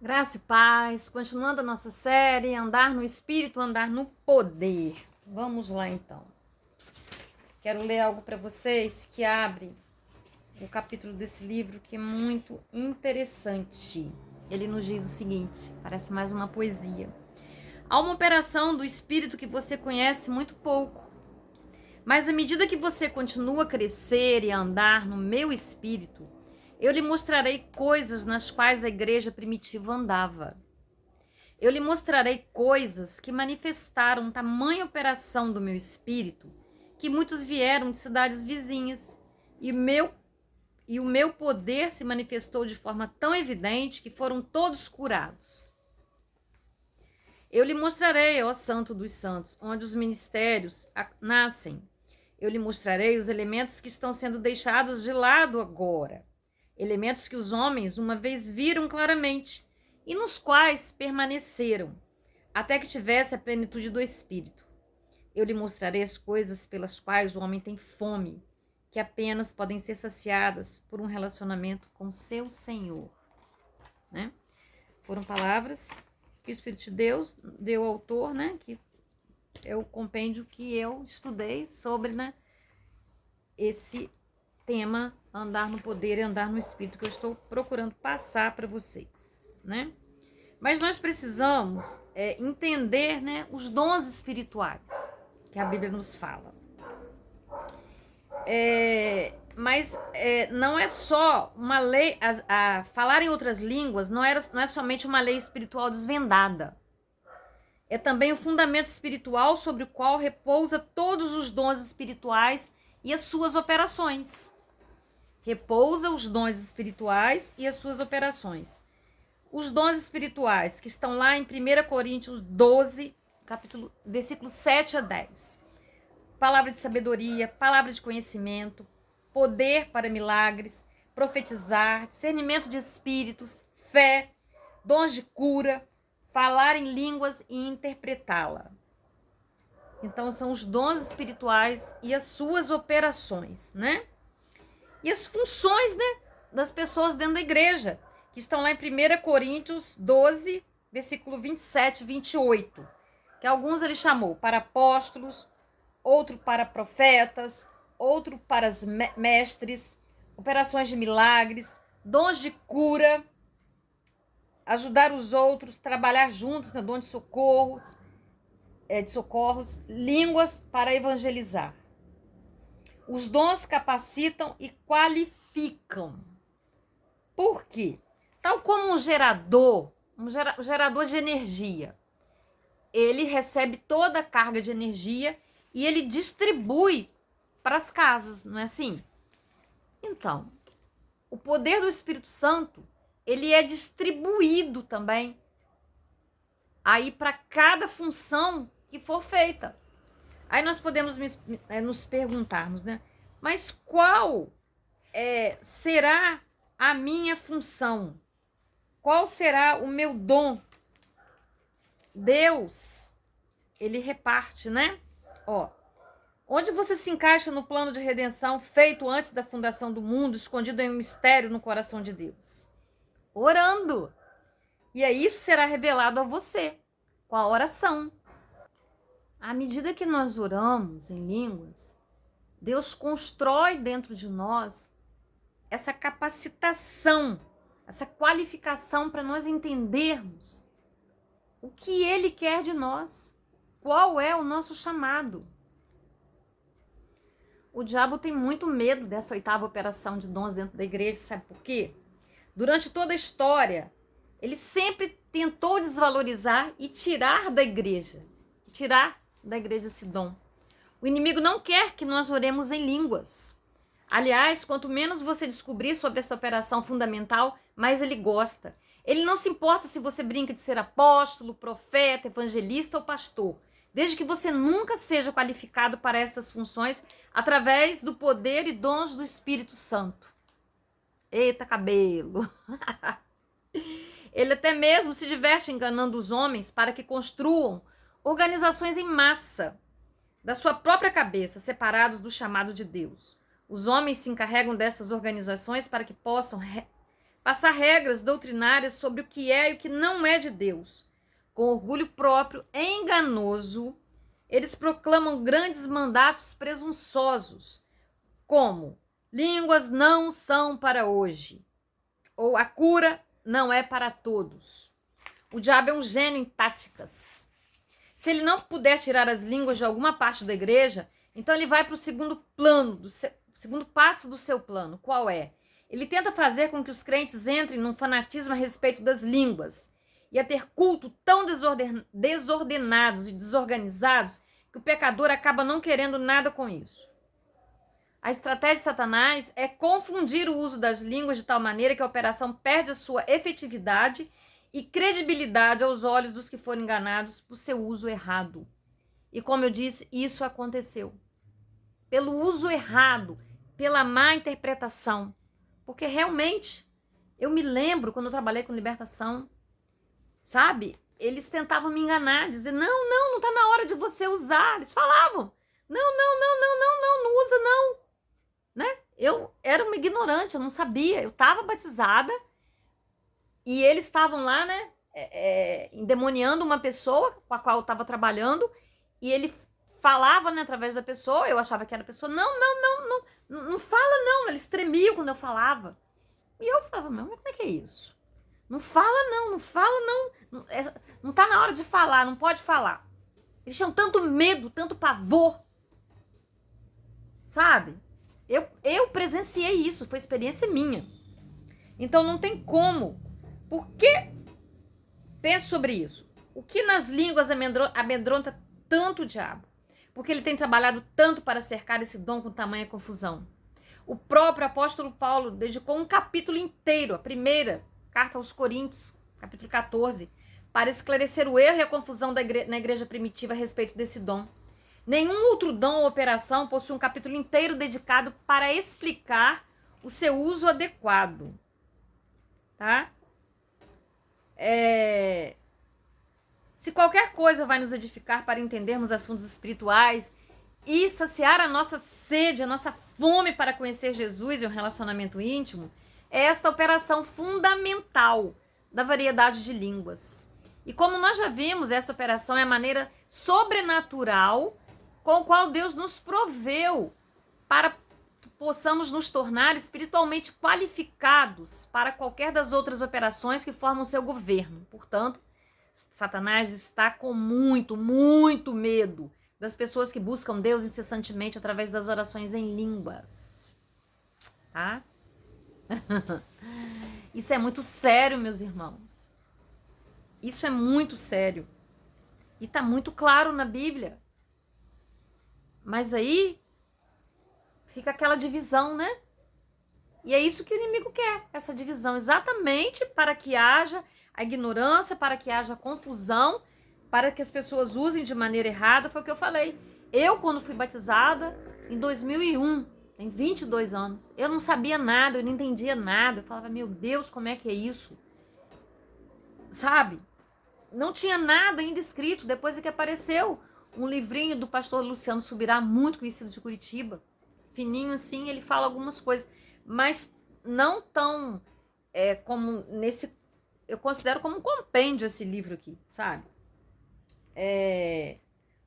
Graça e paz, continuando a nossa série, andar no Espírito, andar no poder. Vamos lá então. Quero ler algo para vocês que abre o capítulo desse livro que é muito interessante. Ele nos diz o seguinte, parece mais uma poesia. Há uma operação do Espírito que você conhece muito pouco, mas à medida que você continua a crescer e a andar no meu Espírito, eu lhe mostrarei coisas nas quais a igreja primitiva andava. Eu lhe mostrarei coisas que manifestaram tamanha operação do meu espírito, que muitos vieram de cidades vizinhas, e o meu poder se manifestou de forma tão evidente que foram todos curados. Eu lhe mostrarei, ó Santo dos Santos, onde os ministérios nascem. Eu lhe mostrarei os elementos que estão sendo deixados de lado agora. Elementos que os homens uma vez viram claramente e nos quais permaneceram, até que tivesse a plenitude do Espírito. Eu lhe mostrarei as coisas pelas quais o homem tem fome, que apenas podem ser saciadas por um relacionamento com seu Senhor. Né? Foram palavras que o Espírito de Deus deu ao autor, né? Que é o compêndio que eu estudei sobre, né? Esse tema, andar no poder e andar no espírito, que eu estou procurando passar para vocês, né? Mas nós precisamos entender, né, os dons espirituais que a Bíblia nos fala. Mas não é só uma lei, falar em outras línguas não é somente uma lei espiritual desvendada. É também o fundamento espiritual sobre o qual repousa todos os dons espirituais e as suas operações. Repousa os dons espirituais e as suas operações. Os dons espirituais que estão lá em 1 Coríntios 12, versículos 7 a 10. Palavra de sabedoria, palavra de conhecimento, poder para milagres, profetizar, discernimento de espíritos, fé, dons de cura, falar em línguas e interpretá-la. Então são os dons espirituais e as suas operações, né? E as funções, né, das pessoas dentro da igreja, que estão lá em 1 Coríntios 12, versículo 27 e 28, que alguns ele chamou para apóstolos, outro para profetas, outro para mestres, operações de milagres, dons de cura, ajudar os outros, trabalhar juntos na dom de socorros, línguas para evangelizar. Os dons capacitam e qualificam. Por quê? Tal como um gerador de energia, ele recebe toda a carga de energia e ele distribui para as casas, não é assim? Então, o poder do Espírito Santo, ele é distribuído também aí para cada função que for feita. Aí nós podemos nos perguntarmos, né? Mas qual será a minha função? Qual será o meu dom? Deus, ele reparte, né? Onde você se encaixa no plano de redenção feito antes da fundação do mundo, escondido em um mistério no coração de Deus? Orando. E aí isso será revelado a você com a oração. À medida que nós oramos em línguas, Deus constrói dentro de nós essa capacitação, essa qualificação para nós entendermos o que Ele quer de nós, qual é o nosso chamado. O diabo tem muito medo dessa 8ª operação de dons dentro da igreja, sabe por quê? Durante toda a história, ele sempre tentou desvalorizar e tirar da igreja esse dom. O inimigo não quer que nós oremos em línguas. Aliás, quanto menos você descobrir sobre essa operação fundamental, mais ele gosta. Ele não se importa se você brinca de ser apóstolo, profeta, evangelista ou pastor, desde que você nunca seja qualificado para essas funções através do poder e dons do Espírito Santo. Eita cabelo! Ele até mesmo se diverte enganando os homens para que construam organizações em massa da sua própria cabeça, separados do chamado de Deus. Os homens se encarregam dessas organizações para que possam passar regras doutrinárias sobre o que é e o que não é de Deus. Com orgulho próprio, enganoso, eles proclamam grandes mandatos presunçosos, como línguas não são para hoje, ou a cura não é para todos. O diabo é um gênio em táticas. Se ele não puder tirar as línguas de alguma parte da igreja, então ele vai para o segundo plano, segundo passo do seu plano. Qual é? Ele tenta fazer com que os crentes entrem num fanatismo a respeito das línguas e a ter culto tão desordenados e desorganizados que o pecador acaba não querendo nada com isso. A estratégia de Satanás é confundir o uso das línguas de tal maneira que a operação perde a sua efetividade e credibilidade aos olhos dos que foram enganados por seu uso errado. E como eu disse, isso aconteceu. Pelo uso errado, pela má interpretação. Porque realmente, eu me lembro quando eu trabalhei com libertação, sabe? Eles tentavam me enganar, dizer, não tá na hora de você usar. Eles falavam, não usa não. Né? Eu era uma ignorante, eu não sabia. Eu estava batizada e eles estavam lá, né, endemoniando uma pessoa com a qual eu estava trabalhando e ele falava, né, através da pessoa, eu achava que era a pessoa, não fala não, eles tremiam quando eu falava. E eu falava, mas como é que é isso? Não fala não não tá na hora de falar, não pode falar. Eles tinham tanto medo, tanto pavor, sabe? Eu presenciei isso, foi experiência minha. Então não tem como. Por que? Pense sobre isso. O que nas línguas amedronta tanto o diabo? Porque ele tem trabalhado tanto para cercar esse dom com tamanha confusão. O próprio apóstolo Paulo dedicou um capítulo inteiro, a primeira carta aos Coríntios, capítulo 14, para esclarecer o erro e a confusão na igreja primitiva a respeito desse dom. Nenhum outro dom ou operação possui um capítulo inteiro dedicado para explicar o seu uso adequado. Tá? Se qualquer coisa vai nos edificar para entendermos assuntos espirituais e saciar a nossa sede, a nossa fome para conhecer Jesus e um relacionamento íntimo, é esta operação fundamental da variedade de línguas. E como nós já vimos, esta operação é a maneira sobrenatural com a qual Deus nos proveu para que possamos nos tornar espiritualmente qualificados para qualquer das outras operações que formam seu governo. Portanto, Satanás está com muito medo das pessoas que buscam Deus incessantemente através das orações em línguas. Tá? Isso é muito sério, meus irmãos. Isso é muito sério. E está muito claro na Bíblia. Mas aí fica aquela divisão, né? E é isso que o inimigo quer, essa divisão, exatamente para que haja a ignorância, para que haja a confusão, para que as pessoas usem de maneira errada. Foi o que eu falei. Eu, quando fui batizada, em 2001, tem 22 anos, eu não sabia nada, eu não entendia nada. Eu falava, meu Deus, como é que é isso? Sabe? Não tinha nada ainda escrito. Depois é que apareceu um livrinho do pastor Luciano Subirá, muito conhecido de Curitiba. Fininho assim, ele fala algumas coisas. Mas não tão como nesse... Eu considero como um compêndio esse livro aqui, sabe?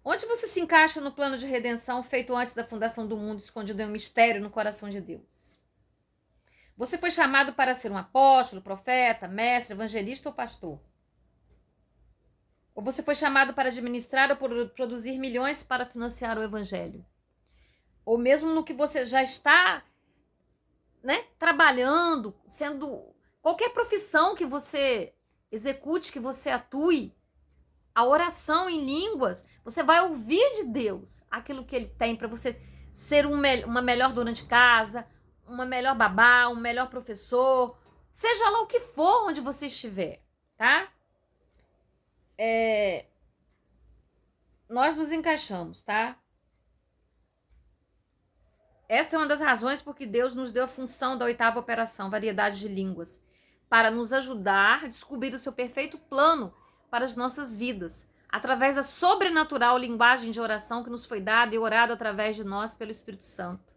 Onde você se encaixa no plano de redenção feito antes da fundação do mundo, escondido em um mistério no coração de Deus? Você foi chamado para ser um apóstolo, profeta, mestre, evangelista ou pastor? Ou você foi chamado para administrar ou produzir milhões para financiar o evangelho? Ou mesmo no que você já está, né, trabalhando, sendo qualquer profissão que você execute, que você atue, a oração em línguas, você vai ouvir de Deus aquilo que Ele tem para você ser uma melhor dona de casa, uma melhor babá, um melhor professor, seja lá o que for onde você estiver, tá? Nós nos encaixamos, tá? Essa é uma das razões porque Deus nos deu a função da 8ª operação, variedade de línguas, para nos ajudar a descobrir o seu perfeito plano para as nossas vidas, através da sobrenatural linguagem de oração que nos foi dada e orada através de nós pelo Espírito Santo.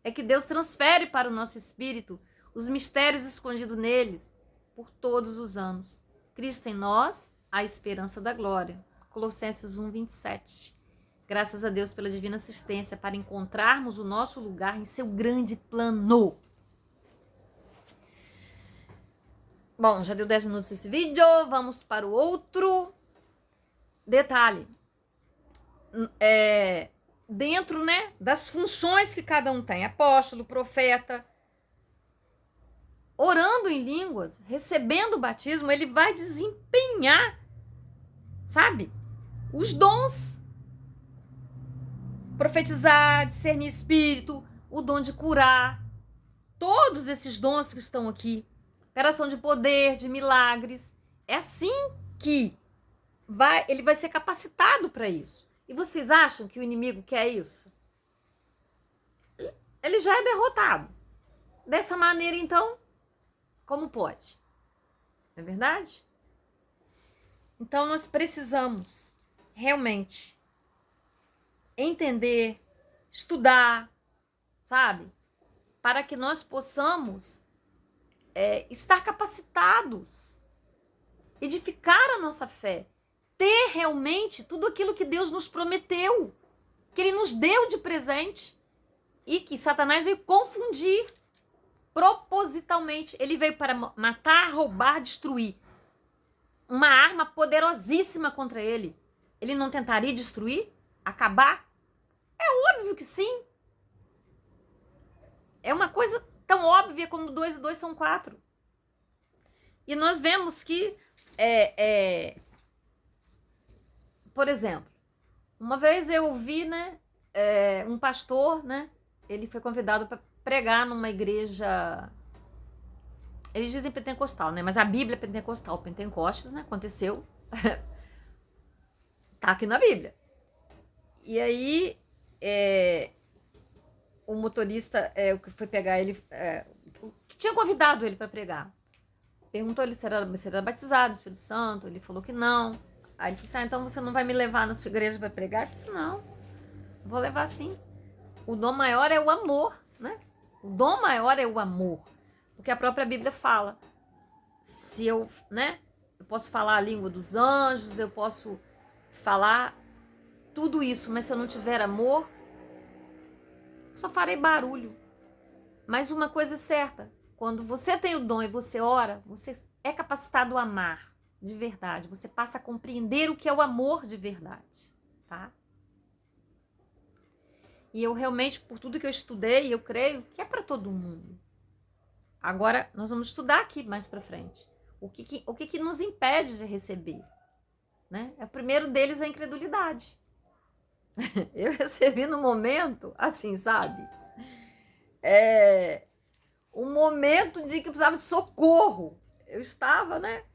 É que Deus transfere para o nosso espírito os mistérios escondidos neles por todos os anos. Cristo em nós, a esperança da glória. Colossenses 1, 27. Graças a Deus pela divina assistência para encontrarmos o nosso lugar em seu grande plano. Bom, já deu 10 minutos esse vídeo, vamos para o outro. Detalhe, dentro, né, das funções que cada um tem, apóstolo, profeta, orando em línguas, recebendo o batismo, ele vai desempenhar, sabe, os dons. Profetizar, discernir espírito, o dom de curar, todos esses dons que estão aqui, operação de poder, de milagres, é assim que ele vai ser capacitado para isso. E vocês acham que o inimigo quer isso? Ele já é derrotado. Dessa maneira, então, como pode? Não é verdade? Então, nós precisamos realmente entender, estudar, sabe? Para que nós possamos estar capacitados, edificar a nossa fé, ter realmente tudo aquilo que Deus nos prometeu, que Ele nos deu de presente e que Satanás veio confundir propositalmente. Ele veio para matar, roubar, destruir. Uma arma poderosíssima contra ele. Ele não tentaria destruir? Acabar? É óbvio que sim. É uma coisa tão óbvia como 2 e 2 são 4. E nós vemos que, por exemplo, uma vez eu ouvi, né, um pastor, né, ele foi convidado para pregar numa igreja, eles dizem pentecostal, né, mas a Bíblia é pentecostal, Pentecostes, né, aconteceu, tá aqui na Bíblia. E aí, o motorista, o que foi pegar ele, que tinha convidado ele para pregar, perguntou ele se era batizado no Espírito Santo, ele falou que não. Aí ele disse, então você não vai me levar na sua igreja para pregar? Eu disse, não, vou levar sim. O dom maior é o amor, né? O dom maior é o amor. Porque a própria Bíblia fala, se eu, né, eu posso falar a língua dos anjos, eu posso falar tudo isso, mas se eu não tiver amor, só farei barulho. Mas uma coisa é certa, quando você tem o dom e você ora, você é capacitado a amar de verdade. Você passa a compreender o que é o amor de verdade, tá? E eu realmente, por tudo que eu estudei, eu creio que é para todo mundo. Agora, nós vamos estudar aqui mais para frente. O que nos impede de receber, né? O primeiro deles é a incredulidade. Eu recebi no momento, assim, sabe? Um momento de que eu precisava de socorro. Eu estava, né,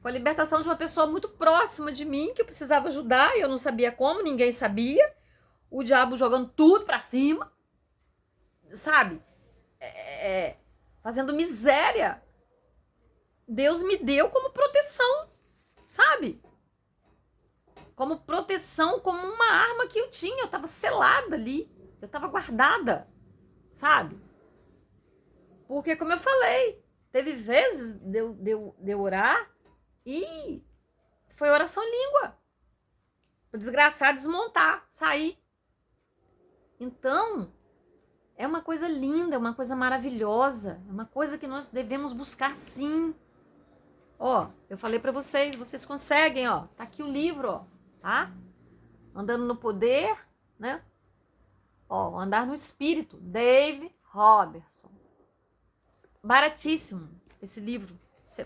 com a libertação de uma pessoa muito próxima de mim, que eu precisava ajudar, e eu não sabia como, ninguém sabia. O diabo jogando tudo pra cima, sabe? Fazendo miséria. Deus me deu como proteção, sabe? Como proteção, como uma arma que eu tinha. Eu estava selada ali. Eu estava guardada, sabe? Porque, como eu falei, teve vezes de eu orar e foi oração em língua. O desgraçado desmontar, sair. Então, é uma coisa linda, é uma coisa maravilhosa, é uma coisa que nós devemos buscar sim. Ó, eu falei pra vocês, vocês conseguem, ó. Tá aqui o livro, ó, tá? Andando no Poder, né? Ó, Andar no Espírito, Dave Robertson. Baratíssimo esse livro.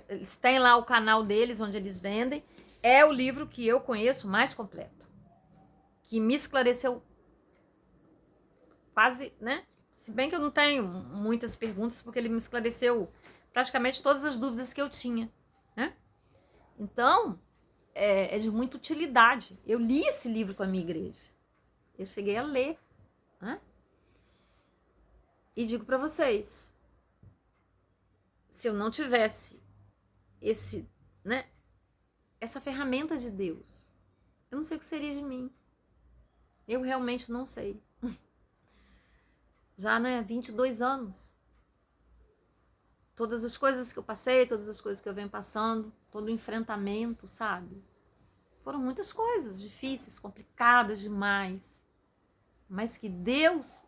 Eles têm lá o canal deles, onde eles vendem. É o livro que eu conheço mais completo. Que me esclareceu quase, né? Se bem que eu não tenho muitas perguntas, porque ele me esclareceu praticamente todas as dúvidas que eu tinha, né? Então, é de muita utilidade. Eu li esse livro com a minha igreja. Eu cheguei a ler, né? E digo para vocês, se eu não tivesse né, essa ferramenta de Deus, eu não sei o que seria de mim. Eu realmente não sei. Já, né, 22 anos. todas as coisas que eu passei, todas as coisas que eu venho passando, todo o enfrentamento, sabe? Foram muitas coisas difíceis, complicadas demais. Mas que Deus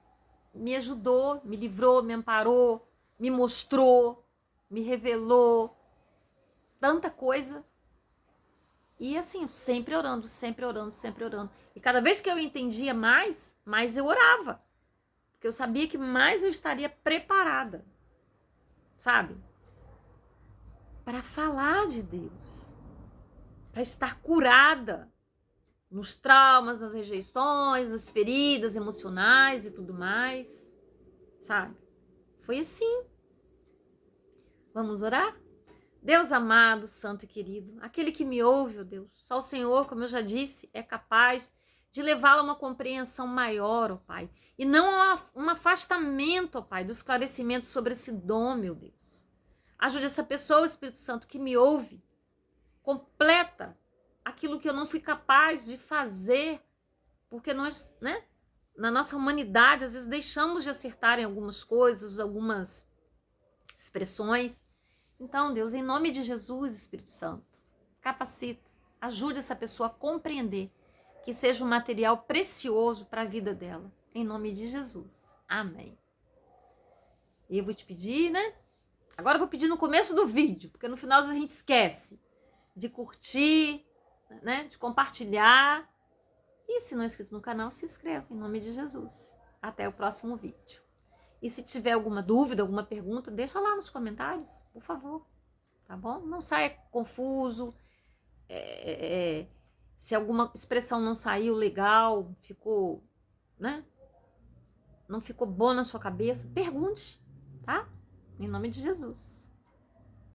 me ajudou, me livrou, me amparou, me mostrou, me revelou tanta coisa. E assim, sempre orando, sempre orando, sempre orando. E cada vez que eu entendia mais eu orava. Porque eu sabia que mais eu estaria preparada, sabe? Para falar de Deus. Para estar curada nos traumas, nas rejeições, nas feridas emocionais e tudo mais, sabe? Foi assim. Vamos orar? Deus amado, santo e querido, aquele que me ouve, ó Deus, só o Senhor, como eu já disse, é capaz de levá-la a uma compreensão maior, ó Pai, e não um afastamento, ó Pai, do esclarecimento sobre esse dom, meu Deus. Ajude essa pessoa, Espírito Santo, que me ouve, completa aquilo que eu não fui capaz de fazer, porque nós, né, na nossa humanidade, às vezes deixamos de acertar em algumas coisas, algumas expressões. Então, Deus, em nome de Jesus, Espírito Santo, capacita, ajude essa pessoa a compreender que seja um material precioso para a vida dela. Em nome de Jesus. Amém. E eu vou te pedir, né? Agora eu vou pedir no começo do vídeo, porque no final a gente esquece de curtir, né? De compartilhar. E se não é inscrito no canal, se inscreva em nome de Jesus. Até o próximo vídeo. E se tiver alguma dúvida, alguma pergunta, deixa lá nos comentários, por favor, tá bom? Não saia confuso, se alguma expressão não saiu legal, ficou, né? Não ficou bom na sua cabeça, pergunte, tá? Em nome de Jesus.